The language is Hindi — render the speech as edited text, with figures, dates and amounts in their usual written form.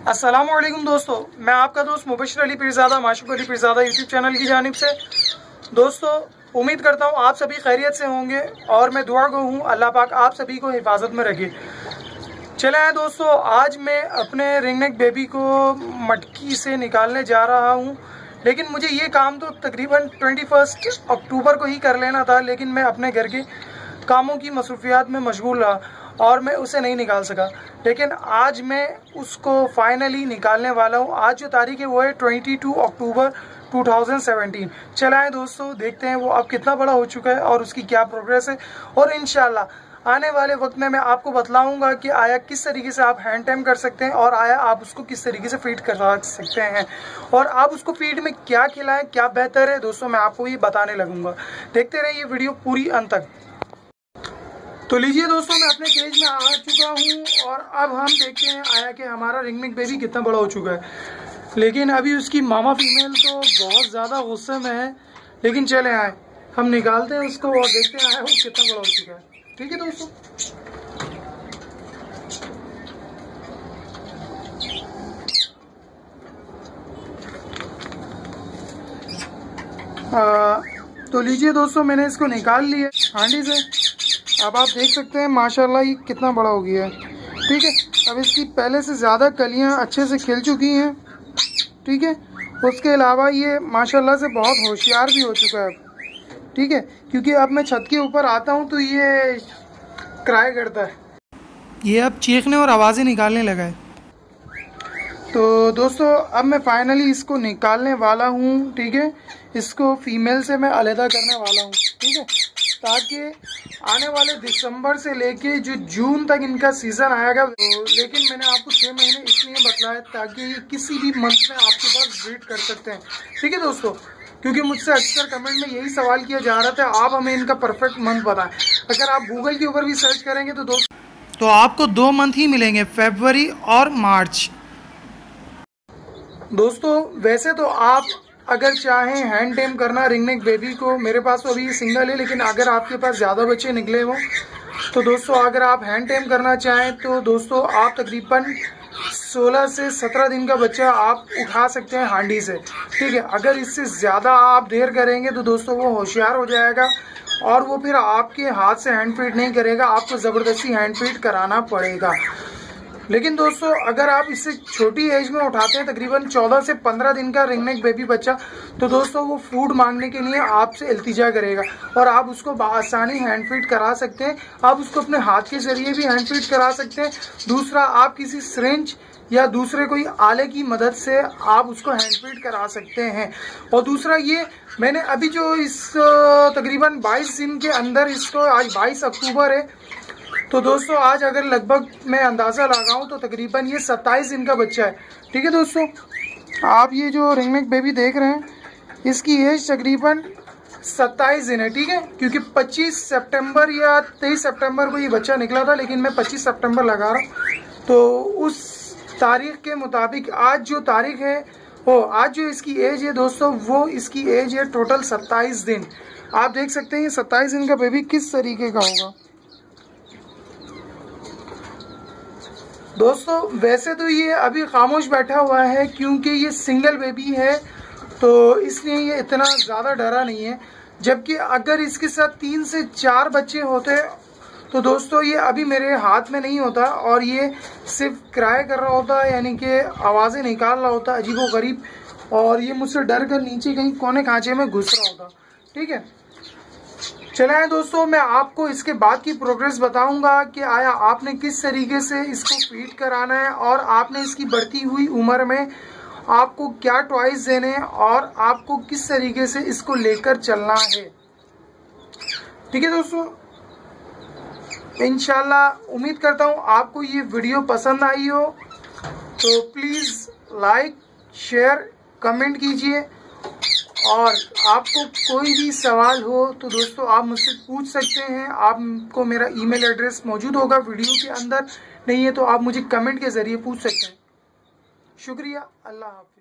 अस्सलामुअलैकुम दोस्तों, मैं आपका दोस्त मुबशर अली पीरज़ादा माशूक अली पीरज़ादा यूट्यूब चैनल की जानिब से। दोस्तों, उम्मीद करता हूँ आप सभी खैरियत से होंगे और मैं दुआ गो हूँ अल्लाह पाक आप सभी को हिफाजत में रखे। चले आए दोस्तों, आज मैं अपने रिंगनेक बेबी को मटकी से निकालने जा रहा हूँ, लेकिन मुझे ये काम तो तकरीबन 21 अक्टूबर को ही कर लेना था, लेकिन मैं अपने घर के कामों की मसरूफियात में मशगूल रहा और मैं उसे नहीं निकाल सका। लेकिन आज मैं उसको फाइनली निकालने वाला हूँ। आज जो तारीख है वो है 22 अक्टूबर 2017। चलाएं दोस्तों, देखते हैं वो अब कितना बड़ा हो चुका है और उसकी क्या प्रोग्रेस है, और इंशाल्लाह आने वाले वक्त में मैं आपको बतलाऊंगा कि आया किस तरीके से आप हैंड टाइम कर सकते हैं और आया आप उसको किस तरीके से फीड करा सकते हैं और आप उसको फीड में क्या खिलाएं, क्या बेहतर है। दोस्तों, मैं आपको ये बताने लगूंगा, देखते रहिए वीडियो पूरी अंत तक। तो लीजिए दोस्तों, मैं अपने केज में आ चुका हूँ और अब हम देखते हैं आया कि हमारा रिंगनेक बेबी कितना बड़ा हो चुका है। लेकिन अभी उसकी मामा फीमेल तो बहुत ज़्यादा गुस्से में है, लेकिन चले आए हम निकालते हैं उसको और देखते हैं आया वो कितना बड़ा हो चुका है। ठीक है दोस्तों, तो लीजिए दोस्तों, मैंने इसको निकाल लिया हांडी से। अब आप देख सकते हैं माशाल्लाह ये कितना बड़ा हो गया है। ठीक है, अब इसकी पहले से ज़्यादा कलियां अच्छे से खिल चुकी हैं। ठीक है, उसके अलावा ये माशाल्लाह से बहुत होशियार भी हो चुका है। ठीक है, क्योंकि अब मैं छत के ऊपर आता हूं तो ये क्राई करता है, ये अब चीखने और आवाज़ें निकालने लगा है। तो दोस्तों, अब मैं फाइनली इसको निकालने वाला हूँ। ठीक है, इसको फीमेल से मैं अलहदा करने वाला हूँ। ठीक है, ताकि आने वाले दिसंबर से लेके जो जून तक इनका सीजन आएगा। लेकिन मैंने आपको 6 महीने इसलिए बताया ताकि ये किसी भी मंथ में आपके पास ब्रीड कर सकते हैं। ठीक है दोस्तों, क्योंकि मुझसे अक्सर कमेंट में यही सवाल किया जा रहा था, आप हमें इनका परफेक्ट मंथ बताएं। अगर आप गूगल के ऊपर भी सर्च करेंगे तो आपको 2 मंथ ही मिलेंगे, फरवरी और मार्च। दोस्तों, वैसे तो आप अगर चाहें हैंड टेम करना रिंगनेक बेबी को, मेरे पास तो अभी सिंगल है, लेकिन अगर आपके पास ज़्यादा बच्चे निकले हों तो दोस्तों अगर आप हैंड टेम करना चाहें तो दोस्तों आप तकरीबन 16 से 17 दिन का बच्चा आप उठा सकते हैं हांडी से। ठीक है, अगर इससे ज़्यादा आप देर करेंगे तो दोस्तों वो होशियार हो जाएगा और वो फिर आपके हाथ से हैंड फीड नहीं करेगा, आपको ज़बरदस्ती हैंड फीड कराना पड़ेगा। लेकिन दोस्तों अगर आप इससे छोटी एज में उठाते हैं, तकरीबन 14 से 15 दिन का रिंगनेक बेबी बच्चा, तो दोस्तों वो फूड मांगने के लिए आपसे इल्तिजा करेगा और आप उसको आसानी हैंड फीड करा सकते हैं। आप उसको अपने हाथ के जरिए भी हैंड फीड करा सकते हैं। दूसरा, आप किसी सिरिंज या दूसरे कोई आले की मदद से आप उसको हैंड फीड करा सकते हैं। और दूसरा ये, मैंने अभी जो इस तकरीबन 22 दिन के अंदर इसको, आज 22 अक्टूबर है, तो दोस्तों आज अगर लगभग मैं अंदाज़ा लगाऊं तो तकरीबन ये 27 दिन का बच्चा है। ठीक है दोस्तों, आप ये जो रिंगनेक बेबी देख रहे हैं इसकी एज तकरीबन 27 दिन है। ठीक है, क्योंकि 25 सितंबर या 23 सितंबर को ये बच्चा निकला था, लेकिन मैं 25 सितंबर लगा रहा हूँ। तो उस तारीख के मुताबिक आज जो तारीख है वो, आज जो इसकी एज है दोस्तों, वो इसकी एज है टोटल 27 दिन। आप देख सकते हैं ये 27 दिन का बेबी किस तरीके का होगा। दोस्तों वैसे तो ये अभी खामोश बैठा हुआ है क्योंकि ये सिंगल बेबी है, तो इसलिए ये इतना ज़्यादा डरा नहीं है। जबकि अगर इसके साथ 3 से 4 बच्चे होते तो दोस्तों ये अभी मेरे हाथ में नहीं होता और ये सिर्फ क्राई कर रहा होता, यानी कि आवाज़ें निकाल रहा होता अजीबोगरीब, और ये मुझसे डर कर नीचे कहीं कोने खांचे में घुस रहा होता। ठीक है, चले दोस्तों, मैं आपको इसके बाद की प्रोग्रेस बताऊंगा कि आया आपने किस तरीके से इसको फीड कराना है और आपने इसकी बढ़ती हुई उम्र में आपको क्या टॉयज देने हैं और आपको किस तरीके से इसको लेकर चलना है। ठीक है दोस्तों, इंशाल्लाह उम्मीद करता हूं आपको ये वीडियो पसंद आई हो, तो प्लीज़ लाइक, शेयर, कमेंट कीजिए और आपको कोई भी सवाल हो तो दोस्तों आप मुझसे पूछ सकते हैं। आपको मेरा ईमेल एड्रेस मौजूद होगा वीडियो के अंदर, नहीं है तो आप मुझे कमेंट के ज़रिए पूछ सकते हैं। शुक्रिया, अल्लाह हाफ़िज़।